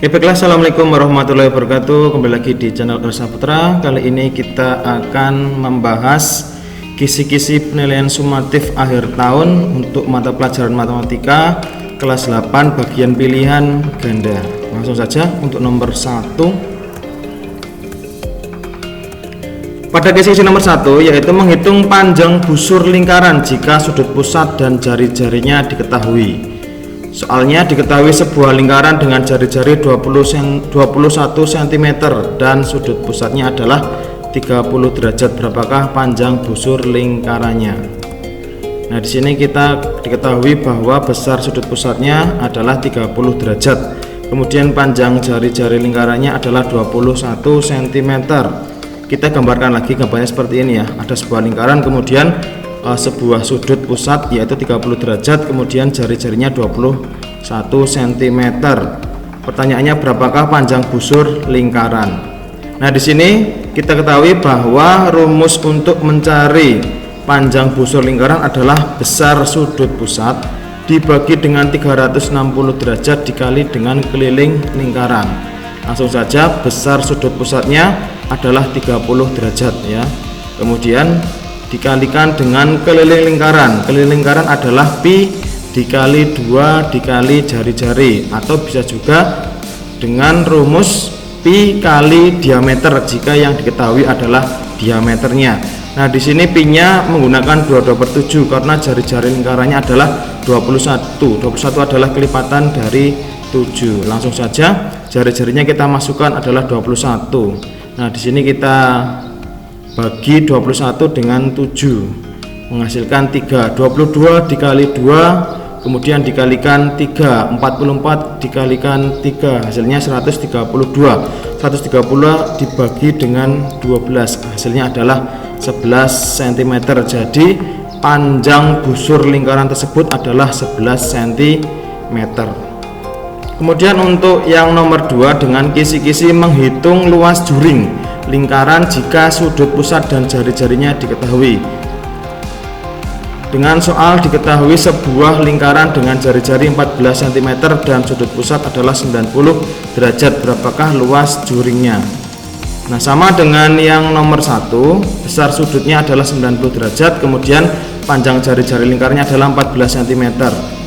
Oke, baiklah, assalamualaikum warahmatullahi wabarakatuh. Kembali lagi di channel Ersa Putra. Kali ini kita akan membahas kisi-kisi penilaian sumatif akhir tahun untuk mata pelajaran matematika kelas 8 bagian pilihan ganda. Langsung saja untuk nomor 1. Pada kisi-kisi nomor 1 yaitu menghitung panjang busur lingkaran jika sudut pusat dan jari-jarinya diketahui. Soalnya diketahui sebuah lingkaran dengan jari-jari 21 cm dan sudut pusatnya adalah 30 derajat. Berapakah panjang busur lingkarannya? Nah, di sini kita diketahui bahwa besar sudut pusatnya adalah 30 derajat. Kemudian panjang jari-jari lingkarannya adalah 21 cm. Kita gambarkan lagi gambarnya seperti ini ya. Ada sebuah lingkaran, kemudian sebuah sudut pusat yaitu 30 derajat, kemudian jari-jarinya 21 cm. Pertanyaannya, berapakah panjang busur lingkaran? Nah, di sini kita ketahui bahwa rumus untuk mencari panjang busur lingkaran adalah besar sudut pusat dibagi dengan 360 derajat dikali dengan keliling lingkaran. Langsung saja, besar sudut pusatnya adalah 30 derajat ya. Kemudian dikalikan dengan keliling lingkaran. Keliling lingkaran adalah pi dikali 2 dikali jari-jari, atau bisa juga dengan rumus pi kali diameter jika yang diketahui adalah diameternya. Nah, di sini pi-nya menggunakan 22/7 karena jari-jari lingkarannya adalah 21. 21 adalah kelipatan dari 7. Langsung saja jari-jarinya kita masukkan adalah 21. Nah, di sini kita bagi 21 dengan 7 menghasilkan 3. 22 dikali 2 kemudian dikalikan 3. 44 dikalikan 3 hasilnya 132. 130 dibagi dengan 12 hasilnya adalah 11 cm. Jadi panjang busur lingkaran tersebut adalah 11 cm. Kemudian untuk yang nomor 2 dengan kisi-kisi menghitung luas juring lingkaran jika sudut pusat dan jari-jarinya diketahui. Dengan soal diketahui sebuah lingkaran dengan jari-jari 14 cm dan sudut pusat adalah 90 derajat. Berapakah luas juringnya? Nah, sama dengan yang nomor 1, besar sudutnya adalah 90 derajat, kemudian panjang jari-jari lingkarannya adalah 14 cm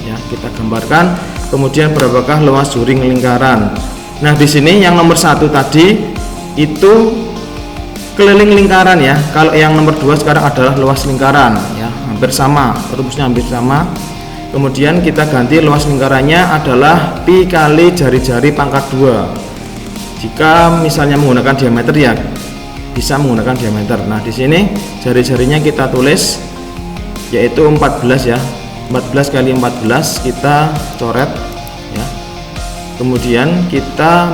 ya, kita gambarkan. Kemudian berapakah luas juring lingkaran? Nah, di sini yang nomor 1 tadi itu keliling lingkaran ya. Kalau yang nomor 2 sekarang adalah luas lingkaran ya, hampir sama, rumusnya hampir sama. Kemudian kita ganti luas lingkarannya adalah pi kali jari-jari pangkat 2. Jika misalnya menggunakan diameter ya bisa menggunakan diameter. Nah, di sini jari-jarinya kita tulis yaitu 14 ya. 14 kali 14 kita coret ya. Kemudian kita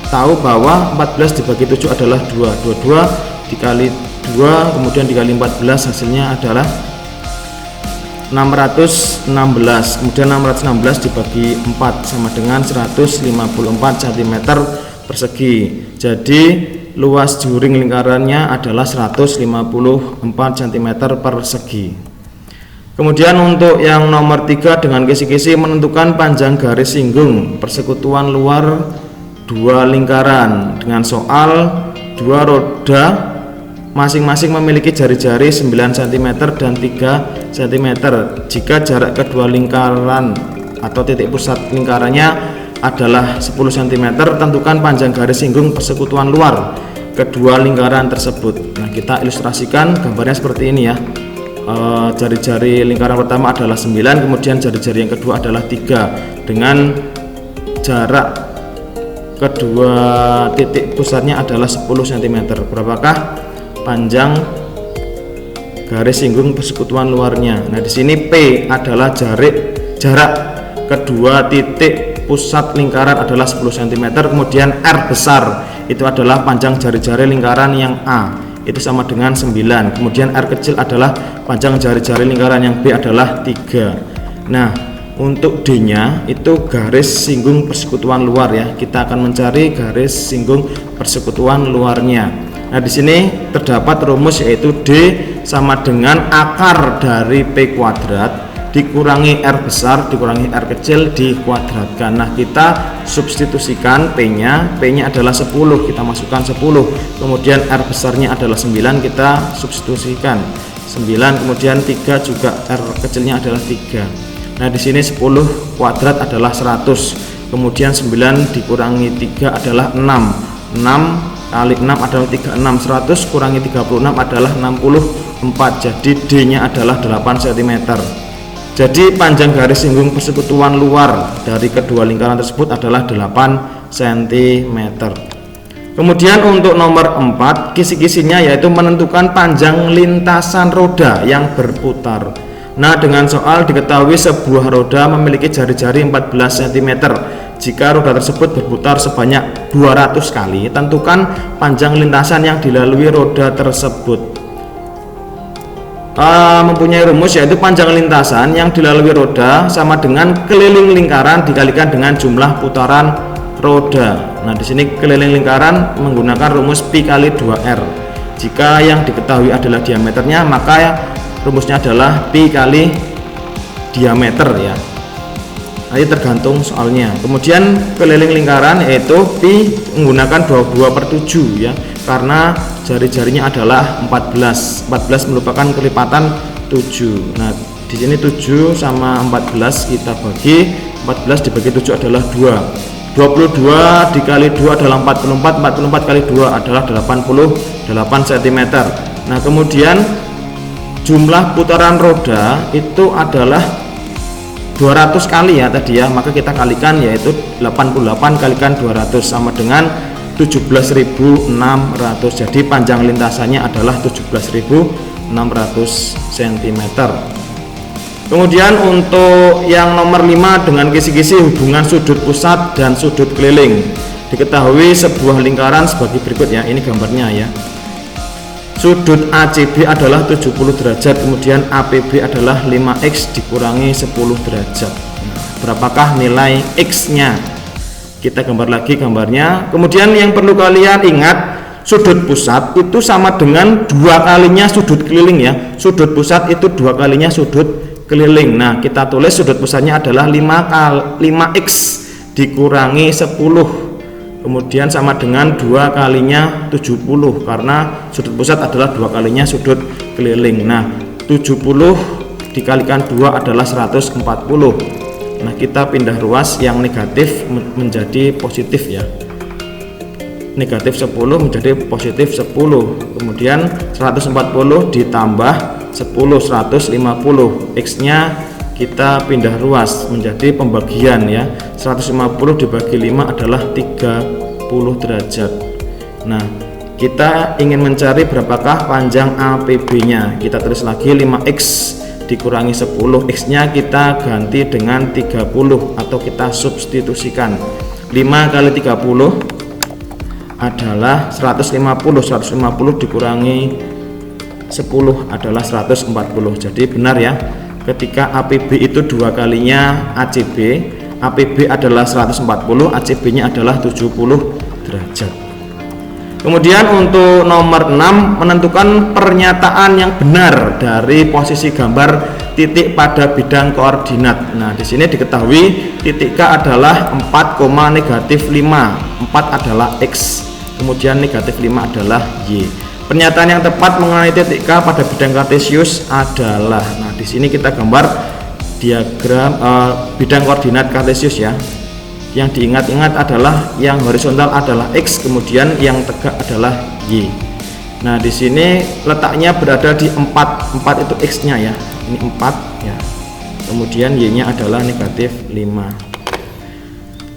tahu bahwa 14 dibagi 7 adalah 2. 22 dikali 2 kemudian dikali 14 hasilnya adalah 616. Kemudian 616 dibagi 4 sama dengan 154 cm persegi. Jadi luas juring lingkarannya adalah 154 cm persegi. Kemudian untuk yang nomor 3 dengan kisi-kisi menentukan panjang garis singgung persekutuan luar dua lingkaran dengan soal dua roda masing-masing memiliki jari-jari 9 cm dan 3 cm. Jika jarak kedua lingkaran atau titik pusat lingkarannya adalah 10 cm, tentukan panjang garis singgung persekutuan luar kedua lingkaran tersebut. Nah, kita ilustrasikan gambarnya seperti ini ya. Jari-jari lingkaran pertama adalah 9, kemudian jari-jari yang kedua adalah 3 dengan jarak kedua titik pusatnya adalah 10 cm. Berapakah panjang garis singgung persekutuan luarnya? Nah, di sini P adalah jarak kedua titik pusat lingkaran adalah 10 cm, kemudian R besar itu adalah panjang jari-jari lingkaran yang A, itu sama dengan 9. Kemudian R kecil adalah panjang jari-jari lingkaran yang B adalah 3. Nah, untuk D nya itu garis singgung persekutuan luar ya. Kita akan mencari garis singgung persekutuan luarnya. Nah, di sini terdapat rumus yaitu D sama dengan akar dari P kuadrat dikurangi R besar dikurangi R kecil dikuadratkan. Nah, kita substitusikan P-nya adalah 10, kita masukkan 10. Kemudian R besarnya adalah 9, kita substitusikan 9. Kemudian 3 juga R kecilnya adalah 3. Nah, di sini 10 kuadrat adalah 100. Kemudian 9 dikurangi 3 adalah 6. 6 kali 6 adalah 36. 100 kurangi 36 adalah 64. Jadi D-nya adalah 8 cm. Jadi panjang garis singgung persekutuan luar dari kedua lingkaran tersebut adalah 8 cm. Kemudian untuk nomor 4, kisi-kisinya yaitu menentukan panjang lintasan roda yang berputar. Nah, dengan soal diketahui sebuah roda memiliki jari-jari 14 cm. Jika roda tersebut berputar sebanyak 200 kali, tentukan panjang lintasan yang dilalui roda tersebut. Mempunyai rumus yaitu panjang lintasan yang dilalui roda sama dengan keliling lingkaran dikalikan dengan jumlah putaran roda. Nah, di sini keliling lingkaran menggunakan rumus pi kali 2r. Jika yang diketahui adalah diameternya, maka rumusnya adalah pi kali diameter ya. Nanti tergantung soalnya. Kemudian keliling lingkaran yaitu pi menggunakan 22/7 ya, karena jari-jarinya adalah 14. 14 merupakan kelipatan 7. Nah, di sini 7 sama 14 kita bagi, 14 dibagi 7 adalah 2. 22 dikali 2 adalah 44. 44 kali 2 adalah 88 cm. Nah, kemudian jumlah putaran roda itu adalah 200 kali ya tadi ya, maka kita kalikan yaitu 88 kalikan 200 sama dengan 17.600. Jadi panjang lintasannya adalah 17.600 cm. Kemudian untuk yang nomor 5 dengan kisi-kisi hubungan sudut pusat dan sudut keliling. Diketahui sebuah lingkaran sebagai berikut ya, ini gambarnya ya. Sudut ACB adalah 70 derajat, kemudian APB adalah 5x dikurangi 10 derajat. Berapakah nilai x-nya? Kita gambar lagi gambarnya. Kemudian yang perlu kalian ingat, sudut pusat itu sama dengan 2 kalinya sudut keliling ya. Sudut pusat itu 2 kalinya sudut keliling. Nah, kita tulis sudut pusatnya adalah 5x dikurangi 10. Kemudian sama dengan 2 kalinya 70, karena sudut pusat adalah 2 kalinya sudut keliling. Nah, 70 dikalikan 2 adalah 140. Nah, kita pindah ruas yang negatif menjadi positif ya. Negatif 10 menjadi positif 10. Kemudian 140 ditambah 10, 150. X-nya kita pindah ruas menjadi pembagian ya. 150 dibagi 5 adalah 30 derajat. Nah, kita ingin mencari berapakah panjang APB-nya. Kita tulis lagi 5x dikurangi 10, x-nya kita ganti dengan 30 atau kita substitusikan. 5 kali 30 adalah 150. 150 dikurangi 10 adalah 140. Jadi benar ya, ketika APB itu 2 kalinya ACB, APB adalah 140, ACB nya adalah 70 derajat. Kemudian untuk nomor 6, menentukan pernyataan yang benar dari posisi gambar titik pada bidang koordinat. Nah, di sini diketahui titik K adalah 4, -5. 4 adalah X, kemudian -5 adalah Y. Pernyataan yang tepat mengenai titik K pada bidang kartesius adalah, nah di sini kita gambar diagram bidang koordinat kartesius ya. Yang diingat-ingat adalah yang horizontal adalah X, kemudian yang tegak adalah Y. Nah, di sini letaknya berada di 4. 4 itu X-nya ya. Ini 4 ya. Kemudian Y-nya adalah -5.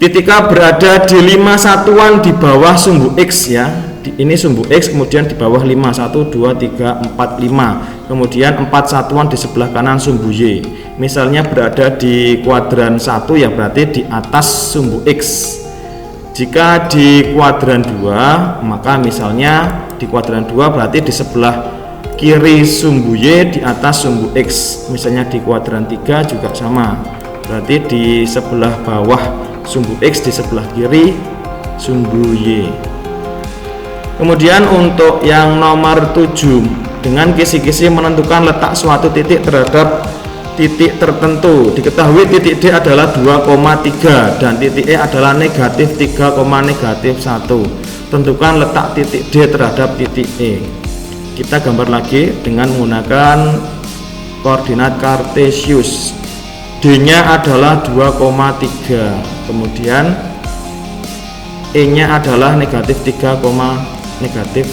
Titik K berada di 5 satuan di bawah sumbu X ya. Ini sumbu X, kemudian di bawah 5, 1, 2, 3, 4, 5. Kemudian 4 satuan di sebelah kanan sumbu Y. Misalnya berada di kuadran 1 ya, berarti di atas sumbu X. Jika di kuadran 2, maka misalnya di kuadran 2 berarti di sebelah kiri sumbu Y, di atas sumbu X. Misalnya di kuadran 3 juga sama, berarti di sebelah bawah sumbu X, di sebelah kiri sumbu Y. Kemudian untuk yang nomor 7, dengan kisi-kisi menentukan letak suatu titik terhadap titik tertentu. Diketahui titik D adalah 2,3 dan titik E adalah negatif 3, negatif 1. Tentukan letak titik D terhadap titik E. Kita gambar lagi dengan menggunakan koordinat kartesius. D nya adalah 2,3, kemudian E nya adalah negatif 3, negatif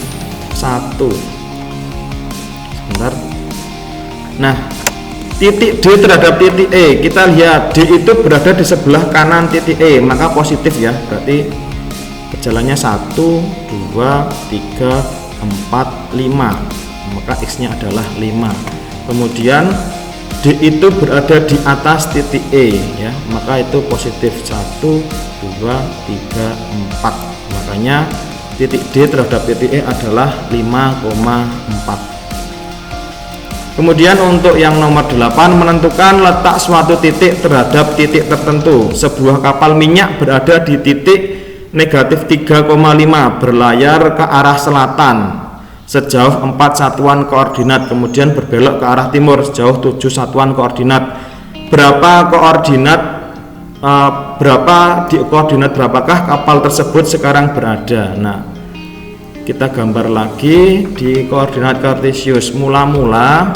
1. Sebentar. Nah, titik D terhadap titik E, kita lihat D itu berada di sebelah kanan titik E, maka positif ya, berarti jalannya 1, 2, 3, 4, 5, maka X nya adalah 5. Kemudian D itu berada di atas titik E ya, maka itu positif 1, 2, 3, 4, makanya titik D terhadap titik E adalah 5,4. Kemudian untuk yang nomor 8, menentukan letak suatu titik terhadap titik tertentu. Sebuah kapal minyak berada di titik negatif 3,5 berlayar ke arah selatan sejauh 4 satuan koordinat, kemudian berbelok ke arah timur sejauh 7 satuan koordinat. Berapa koordinat berapakah kapal tersebut sekarang berada? Nah, kita gambar lagi di koordinat kartesius. Mula-mula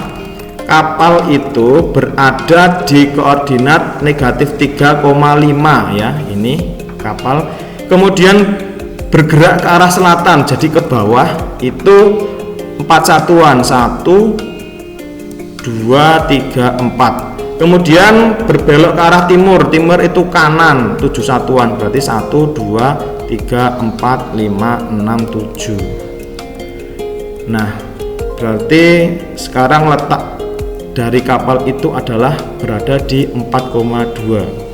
kapal itu berada di koordinat negatif 3,5 ya, ini kapal. Kemudian bergerak ke arah selatan, jadi ke bawah itu 4 satuan, 1, 2, 3, 4. Kemudian berbelok ke arah timur, timur itu kanan 7 satuan, berarti 1, 2, 3, 4, 5, 6, 7. Nah, berarti sekarang letak dari kapal itu adalah berada di 4,2.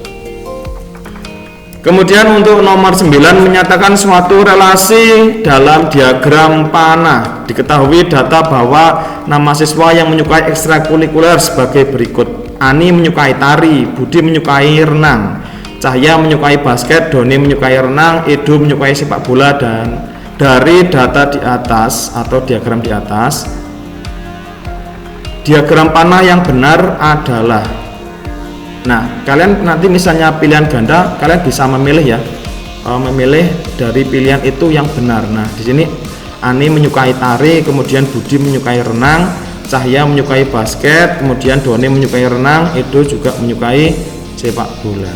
Kemudian untuk nomor 9, menyatakan suatu relasi dalam diagram panah. Diketahui data bahwa nama siswa yang menyukai ekstrakurikuler sebagai berikut. Ani menyukai tari, Budi menyukai renang, Cahya menyukai basket, Doni menyukai renang, Edo menyukai sepak bola. Dan dari data di atas atau diagram di atas, diagram panah yang benar adalah, nah, kalian nanti misalnya pilihan ganda, kalian bisa memilih ya, memilih dari pilihan itu yang benar. Nah, di sini Ani menyukai tari, kemudian Budi menyukai renang, Cahya menyukai basket, kemudian Doni menyukai renang, Edo juga menyukai sepak bola.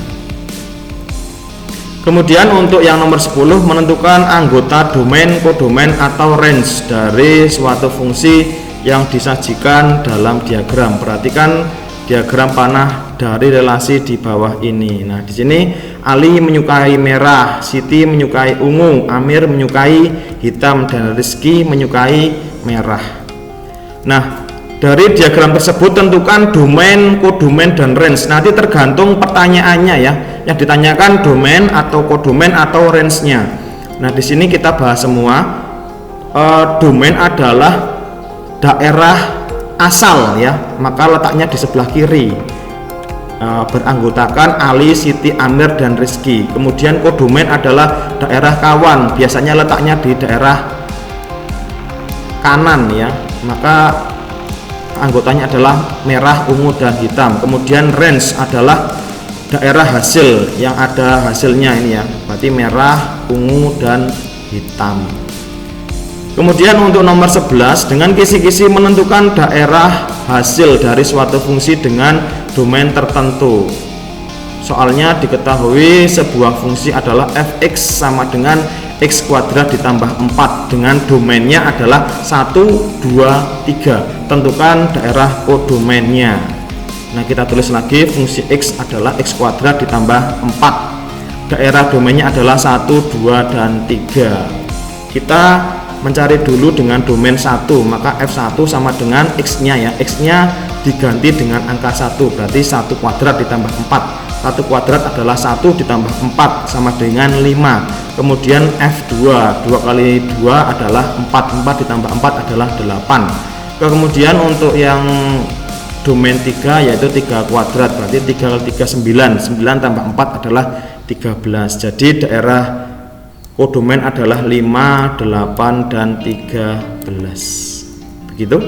Kemudian untuk yang nomor 10, menentukan anggota domain, kodomain atau range dari suatu fungsi yang disajikan dalam diagram. Perhatikan diagram panah dari relasi di bawah ini. Nah, di sini Ali menyukai merah, Siti menyukai ungu, Amir menyukai hitam, dan Rizky menyukai merah. Nah, dari diagram tersebut tentukan domain, kodomain, dan range. Nanti tergantung pertanyaannya ya. Yang ditanyakan domain atau kodomain atau range-nya. Nah, di sini kita bahas semua. Domain adalah daerah asal ya, maka letaknya di sebelah kiri. Beranggotakan Ali, Siti, Amir, dan Rizky. Kemudian kodomain adalah daerah kawan, biasanya letaknya di daerah kanan ya, maka anggotanya adalah merah, ungu, dan hitam. Kemudian range adalah daerah hasil yang ada hasilnya ini ya, berarti merah, ungu, dan hitam. Kemudian untuk nomor 11, dengan kisi-kisi menentukan daerah hasil dari suatu fungsi dengan domain tertentu. Soalnya diketahui sebuah fungsi adalah fx sama dengan x kuadrat ditambah 4 dengan domainnya adalah 1, 2, 3. Tentukan daerah kodomainnya. Nah, kita tulis lagi, fungsi x adalah x kuadrat ditambah 4. Daerah domainnya adalah 1, 2, dan 3. Kita mencari dulu dengan domain 1, maka f1 sama dengan x nya ya, x nya diganti dengan angka 1, berarti 1 kuadrat ditambah 4. 1 kuadrat adalah 1 ditambah 4 sama dengan 5. Kemudian f2, 2 kali 2 adalah 4, 4 ditambah 4 adalah 8. Kemudian untuk yang domain 3 yaitu 3 kuadrat, berarti 3 kali 3 9, 9 tambah 4 adalah 13. Jadi daerah kodomain adalah 5, 8, dan 13. Begitu.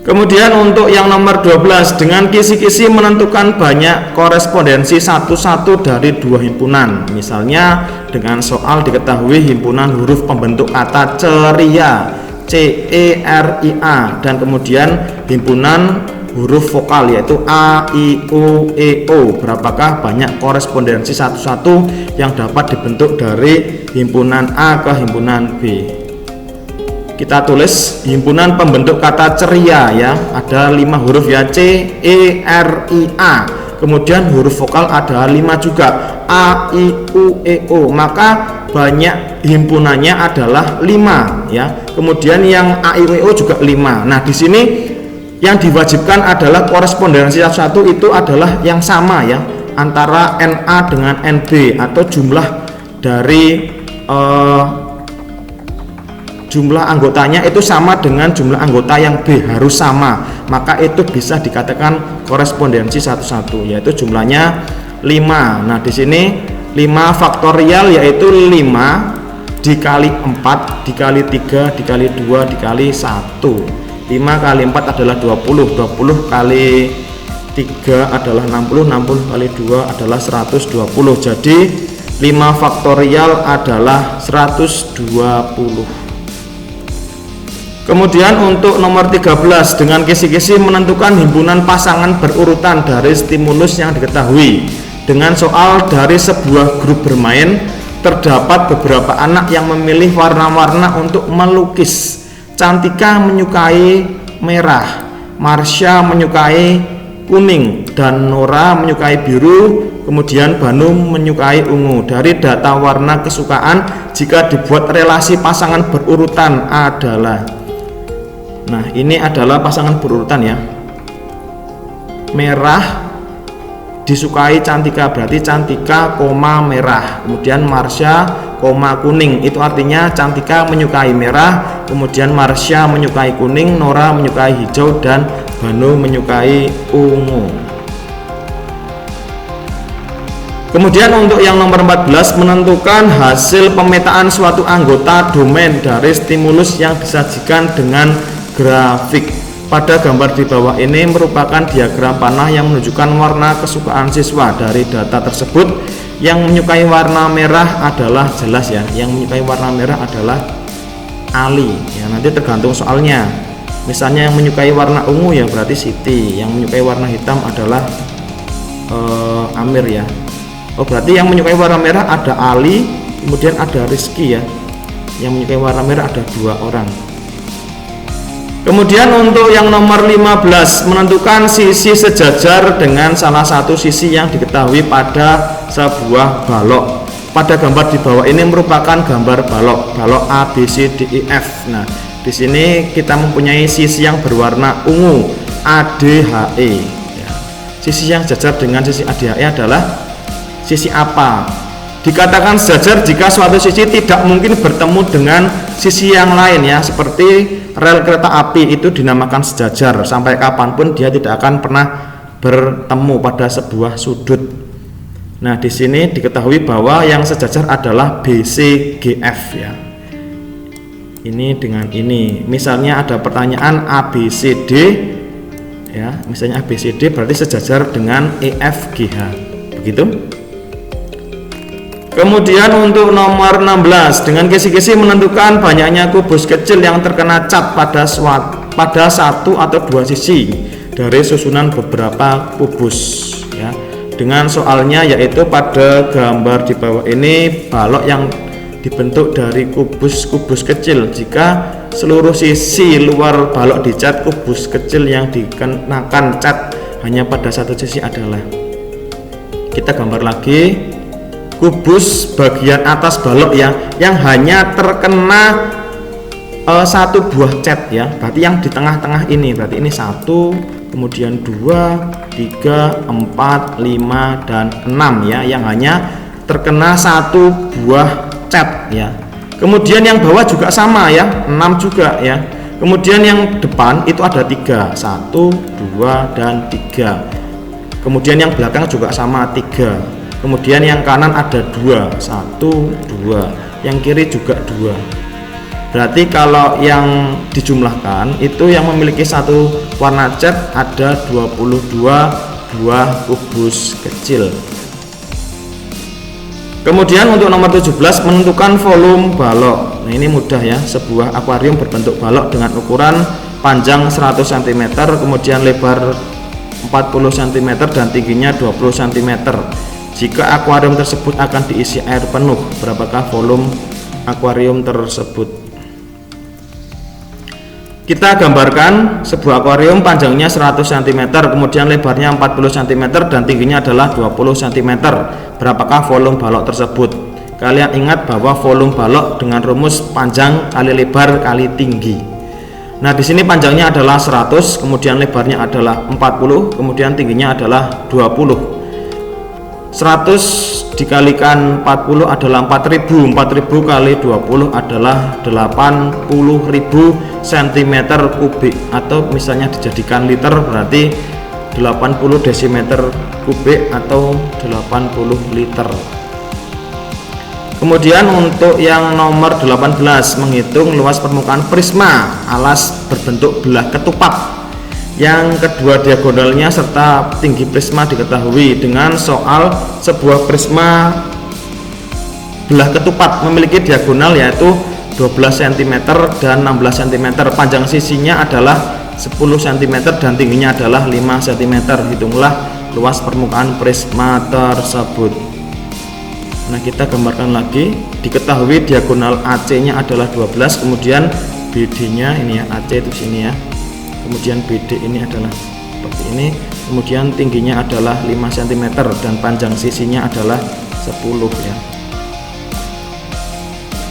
Kemudian untuk yang nomor 12, dengan kisi-kisi menentukan banyak korespondensi satu-satu dari dua himpunan. Misalnya dengan soal diketahui himpunan huruf pembentuk kata ceria CERIA, dan kemudian himpunan huruf vokal yaitu A, I, U, E, O. Berapakah banyak korespondensi satu-satu yang dapat dibentuk dari himpunan A ke himpunan B? Kita tulis himpunan pembentuk kata ceria ya, ada 5 huruf ya, C, E, R, I, A. Kemudian huruf vokal ada 5 juga, A, I, U, E, O. Maka banyak himpunannya adalah 5 ya. Kemudian yang A, I, U, E, O juga 5. Nah, di sini yang diwajibkan adalah korespondensi satu-satu itu adalah yang sama ya, antara NA dengan NB, atau jumlah dari jumlah anggotanya itu sama dengan jumlah anggota yang B, harus sama. Maka itu bisa dikatakan korespondensi satu-satu, yaitu jumlahnya 5. Nah, di sini 5 faktorial yaitu 5 dikali 4 dikali 3 dikali 2 dikali 1. 5 kali 4 adalah 20, 20 kali 3 adalah 60, 60 kali 2 adalah 120. Jadi 5 faktorial adalah 120. Kemudian untuk nomor 13, dengan kisi-kisi menentukan himpunan pasangan berurutan dari stimulus yang diketahui. Dengan soal dari sebuah grup bermain, terdapat beberapa anak yang memilih warna-warna untuk melukis. Cantika menyukai merah, Marsha menyukai kuning, dan Nora menyukai biru, kemudian Banu menyukai ungu. Dari data warna kesukaan, jika dibuat relasi pasangan berurutan adalah, nah ini adalah pasangan berurutan ya, merah disukai Cantika, berarti Cantika, merah, kemudian Marsha, kuning, itu artinya Cantika menyukai merah, kemudian Marsha menyukai kuning, Nora menyukai hijau, dan Banu menyukai ungu. Kemudian untuk yang nomor 14, menentukan hasil pemetaan suatu anggota domain dari stimulus yang disajikan dengan grafik. Pada gambar di bawah ini merupakan diagram panah yang menunjukkan warna kesukaan siswa. Dari data tersebut, yang menyukai warna merah adalah jelas ya, yang menyukai warna merah adalah Ali ya, nanti tergantung soalnya. Misalnya yang menyukai warna ungu ya berarti Siti, yang menyukai warna hitam adalah Amir ya. Oh, berarti yang menyukai warna merah ada Ali, kemudian ada Rizky ya. Yang menyukai warna merah ada 2 orang. Kemudian untuk yang nomor 15, menentukan sisi sejajar dengan salah satu sisi yang diketahui pada sebuah balok. Pada gambar di bawah ini merupakan gambar balok A, B, C, D, E, F. Nah, di sini kita mempunyai sisi yang berwarna ungu, A, D, H, E. Ya. Sisi yang sejajar dengan sisi A, D, H, E adalah sisi apa? Dikatakan sejajar jika suatu sisi tidak mungkin bertemu dengan sisi yang lain ya, seperti rel kereta api itu dinamakan sejajar, sampai kapanpun dia tidak akan pernah bertemu pada sebuah sudut. Nah, di sini diketahui bahwa yang sejajar adalah BCGF ya. Ini dengan ini. Misalnya ada pertanyaan ABCD ya, misalnya ABCD berarti sejajar dengan EFGH. Begitu. Kemudian untuk nomor 16, dengan kisi-kisi menentukan banyaknya kubus kecil yang terkena cat pada satu atau 2 sisi dari susunan beberapa kubus ya. Dengan soalnya yaitu pada gambar di bawah ini, balok yang dibentuk dari kubus-kubus kecil. Jika seluruh sisi luar balok dicat, kubus kecil yang dikenakan cat hanya pada satu sisi adalah, kita gambar lagi, kubus bagian atas balok ya, yang hanya terkena satu buah cat ya, berarti yang di tengah-tengah ini, berarti ini 1, kemudian 2, 3, 4, 5, dan 6 ya, yang hanya terkena satu buah cat ya. Kemudian yang bawah juga sama ya, 6 juga ya. Kemudian yang depan itu ada 3, 1, 2, dan 3. Kemudian yang belakang juga sama 3. Kemudian yang kanan ada 2, 1, 2, yang kiri juga 2. Berarti kalau yang dijumlahkan itu yang memiliki satu warna cat ada 22 buah kubus kecil. Kemudian untuk nomor 17, menentukan volume balok. Nah, ini mudah ya, sebuah akuarium berbentuk balok dengan ukuran panjang 100 cm, kemudian lebar 40 cm dan tingginya 20 cm. Jika akuarium tersebut akan diisi air penuh, berapakah volume akuarium tersebut? Kita gambarkan sebuah akuarium panjangnya 100 cm, kemudian lebarnya 40 cm dan tingginya adalah 20 cm. Berapakah volume balok tersebut? Kalian ingat bahwa volume balok dengan rumus panjang kali lebar kali tinggi. Nah, di sini panjangnya adalah 100, kemudian lebarnya adalah 40, kemudian tingginya adalah 20. 100 dikalikan 40 adalah 4000, 4000 kali 20 adalah 80.000 cm kubik, atau misalnya dijadikan liter berarti 80 desimeter kubik atau 80 liter. Kemudian untuk yang nomor 18, menghitung luas permukaan prisma alas berbentuk belah ketupat. Yang kedua diagonalnya serta tinggi prisma diketahui dengan soal sebuah prisma belah ketupat memiliki diagonal yaitu 12 cm dan 16 cm. Panjang sisinya adalah 10 cm dan tingginya adalah 5 cm. Hitunglah luas permukaan prisma tersebut. Nah, kita gambarkan lagi. Diketahui diagonal AC nya adalah 12, kemudian BD nya ini ya, AC itu sini ya, kemudian BD ini adalah seperti ini, kemudian tingginya adalah 5 cm dan panjang sisinya adalah 10 ya.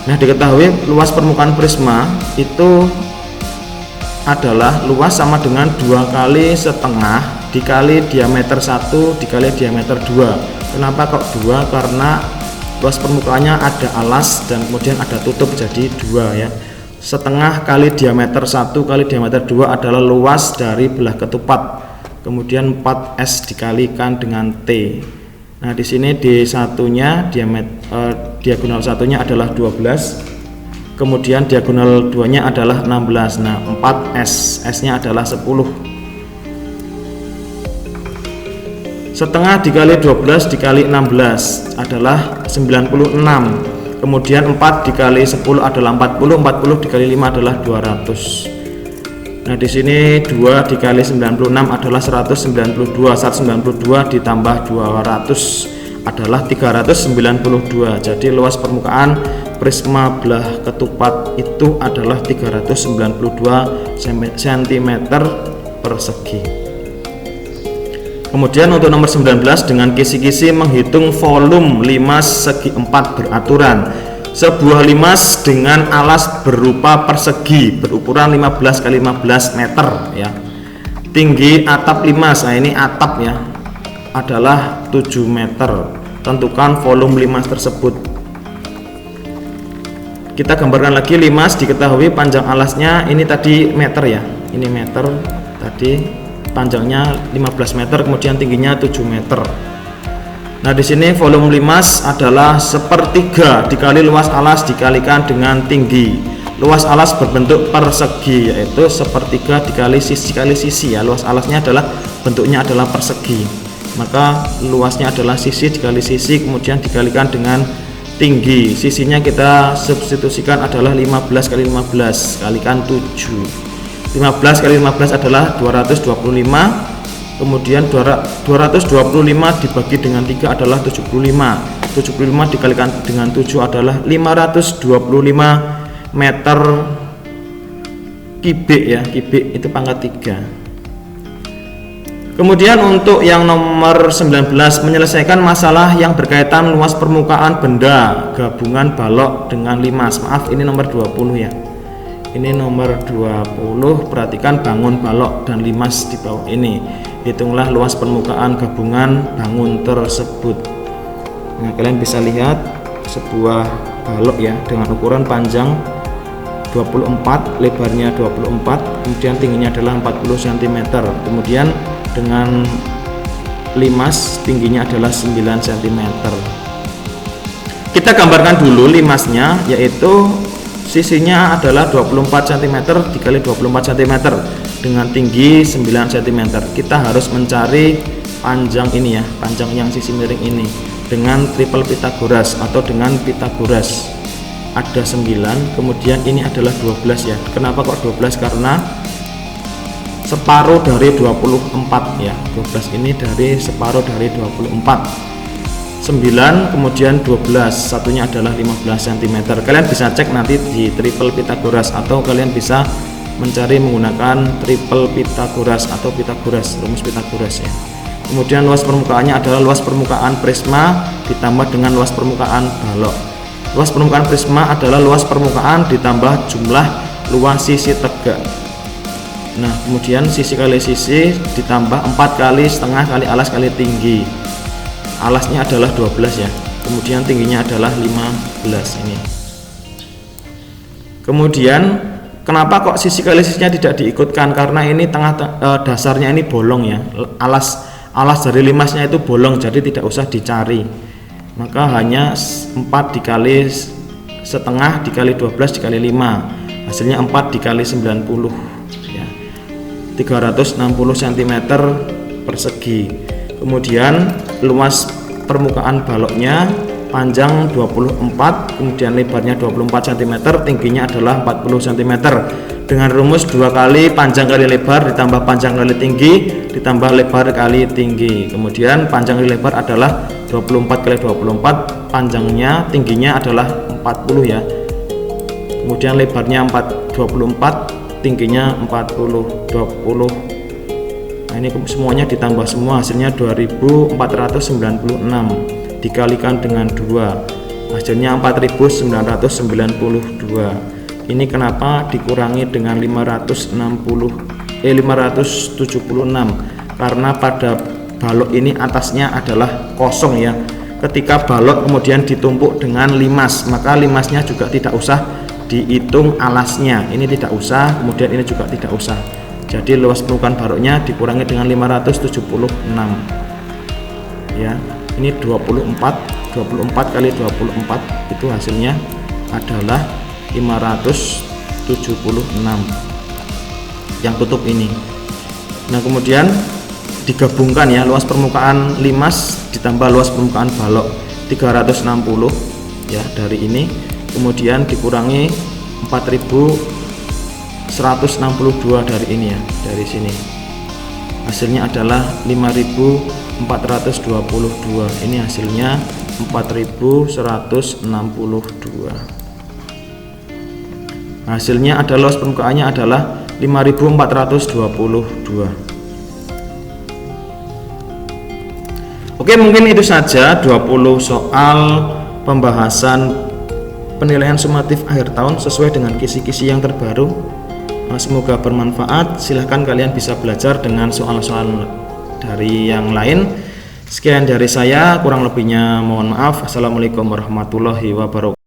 Nah, diketahui luas permukaan prisma itu adalah luas sama dengan 2 kali setengah dikali diameter 1 dikali diameter 2. Kenapa kok 2? Karena luas permukaannya ada alas dan kemudian ada tutup, jadi 2 ya. Setengah kali diameter 1 kali diameter 2 adalah luas dari belah ketupat. Kemudian 4S dikalikan dengan T. Nah, di sini D1-nya diagonal satunya adalah 12. Kemudian diagonal 2-nya adalah 16. Nah, 4S, S-nya adalah 10. Setengah dikali 12 dikali 16 adalah 96. Kemudian 4 dikali 10 adalah 40, 40 dikali 5 adalah 200. Nah, di sini 2 dikali 96 adalah 192. 192 ditambah 200 adalah 392. Jadi luas permukaan prisma belah ketupat itu adalah 392 cm persegi. Kemudian untuk nomor 19, dengan kisi-kisi menghitung volume limas segi 4 beraturan. Sebuah limas dengan alas berupa persegi berukuran 15 x 15 meter ya. Tinggi atap limas, nah ini atap ya, adalah 7 meter. Tentukan volume limas tersebut. Kita gambarkan lagi. Limas diketahui panjang alasnya ini tadi meter ya. Ini meter tadi. Panjangnya 15 meter, kemudian tingginya 7 meter. Nah, di sini volume limas adalah sepertiga dikali luas alas dikalikan dengan tinggi. Luas alas berbentuk persegi, yaitu sepertiga dikali sisi kali sisi ya. Luas alasnya adalah bentuknya adalah persegi, maka luasnya adalah sisi dikali sisi, kemudian dikalikan dengan tinggi. Sisinya kita substitusikan adalah 15 kali 15 kalikan 7. 15 kali 15 adalah 225, kemudian 225 dibagi dengan 3 adalah 75. 75 dikalikan dengan 7 adalah 525 meter kubik ya. Kubik itu pangkat 3. Kemudian untuk yang nomor 19, menyelesaikan masalah yang berkaitan luas permukaan benda gabungan balok dengan limas. Maaf, ini nomor 20 ya. Ini nomor 20, perhatikan bangun balok dan limas di bawah ini. Hitunglah luas permukaan gabungan bangun tersebut. Nah, kalian bisa lihat sebuah balok ya dengan ukuran panjang 24, lebarnya 24, kemudian tingginya adalah 40 cm. Kemudian dengan limas tingginya adalah 9 cm. Kita gambarkan dulu limasnya, yaitu sisinya adalah 24 cm dikali 24 cm dengan tinggi 9 cm. Kita harus mencari panjang ini ya, panjang yang sisi miring ini dengan triple Pythagoras atau dengan Pythagoras. Ada 9, kemudian ini adalah 12 ya. Kenapa kok 12? Karena separuh dari 24 ya. 12 ini dari separuh dari 24. 9 kemudian 12, satunya adalah 15 cm. Kalian bisa cek nanti di triple Pythagoras atau kalian bisa mencari menggunakan triple Pythagoras atau Pythagoras, rumus Pythagoras ya. Kemudian luas permukaannya adalah luas permukaan prisma ditambah dengan luas permukaan balok. Luas permukaan prisma adalah luas permukaan ditambah jumlah luas sisi tegak. Nah, kemudian sisi kali sisi ditambah 4 kali setengah kali alas kali tinggi. Alasnya adalah 12 ya, kemudian tingginya adalah 15 ini. Kemudian kenapa kok sisi kali sisinya tidak diikutkan? Karena ini dasarnya ini bolong ya, alas dari limasnya itu bolong, jadi tidak usah dicari. Maka hanya 4 dikali setengah dikali 12 dikali 5, hasilnya 4 dikali 90 ya, 360 cm persegi. Kemudian luas permukaan baloknya panjang 24, kemudian lebarnya 24 cm, tingginya adalah 40 cm. Dengan rumus 2 kali panjang kali lebar ditambah panjang kali tinggi ditambah lebar kali tinggi. Kemudian panjang kali lebar adalah 24 kali 24, panjangnya tingginya adalah 40 ya. Kemudian lebarnya 24, tingginya 40, 20. Nah, ini semuanya ditambah semua, hasilnya 2496 dikalikan dengan 2, hasilnya 4992. Ini kenapa dikurangi dengan 576? Karena pada balok ini atasnya adalah kosong ya. Ketika balok kemudian ditumpuk dengan limas, maka limasnya juga tidak usah dihitung alasnya. Ini tidak usah, kemudian ini juga tidak usah. Jadi luas permukaan baloknya dikurangi dengan 576 ya. Ini 24 kali 24 itu hasilnya adalah 576 yang tutup ini. Nah, kemudian digabungkan ya, luas permukaan limas ditambah luas permukaan balok 360 ya dari ini, kemudian dikurangi 4162 dari ini ya, dari sini hasilnya adalah 5422. Ini hasilnya 4162. Hasilnya adalah luas permukaannya adalah 5422. Oke, mungkin itu saja 20 soal pembahasan penilaian sumatif akhir tahun sesuai dengan kisi-kisi yang terbaru. Semoga bermanfaat. Silahkan kalian bisa belajar dengan soal-soal dari yang lain. Sekian dari saya, kurang lebihnya mohon maaf. Assalamualaikum warahmatullahi wabarakatuh.